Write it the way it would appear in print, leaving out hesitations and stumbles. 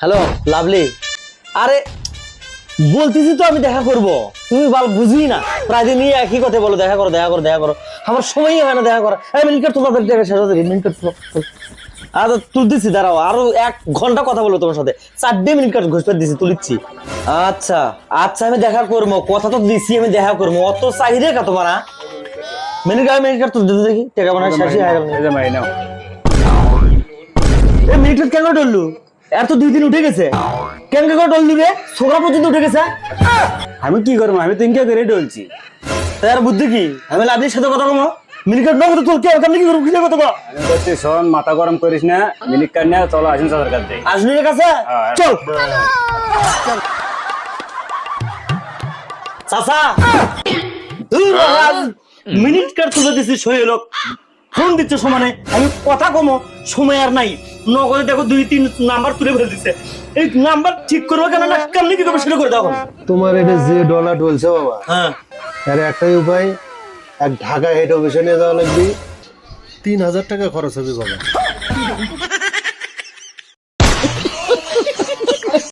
Hello lovely, আরে বলতেছি তো আমি দেখা করব, তুমি বুঝি না, প্রায় দিনই একই কথা বলো, দেখা করো দেখা করো দেখা করো, আমার সময়ই হয় না দেখা করা। মিনিট কাট তোমাদের টাকা শেষ হতে মিনিট কাট আর তুলতেছি, দাঁড়াও আরো 1 ঘন্টা কথা বলবো তোমার সাথে, 4 মিনিট কাট ঘুষ দিছি, তুলিচ্ছি। আচ্ছা আচ্ছা, আমি দেখা করবো, কথা তো দিছি আমি দেখা করবো, অত চাহিদা কা তোমার? মিনিট কাট তুলতে দেখি, টাকা মানে শেষই হয়ে গেল। মিনিট কাট কেন ডললু? এর তো 2 দিন উঠে গেছে, কেন কেন ডললু রে? ছোকরা পর্যন্ত উঠে গেছে। আমি কি করবো? আমি তো ইনকা করে ডলছি। তার বুদ্ধি কি? আমি লাভলির সাথে কথা কমো, মিনিট কাট নগদ তোর কে কেমন কি করব, কি কথা কও? আমি বলছি শোন, মাথা গরম করিস না, মিনিট কাট না, চলো আসুন সবার কাছে যাই। আজমিরের কাছে চল। চাচা মিনিট কাট তুলে দিছি, সই লোক ফোন দিচ্ছে সমানে, আমি কথা কমো, সময় আর নাই। নগদে দেখো 2-3 নাম্বার তুলে ফেলে দিচ্ছে, এই নাম্বার ঠিক করবো কেন না কেমনি কি করবো সেটা করে দাও। তোমার এটা যে ডলার বলছে বাবা, হ্যাঁ এর একটাই উপায়, এক ঢাকা হেড অফিসে নিয়ে যাওয়া লাগবে, 3000 টাকা খরচ হবে বাবা।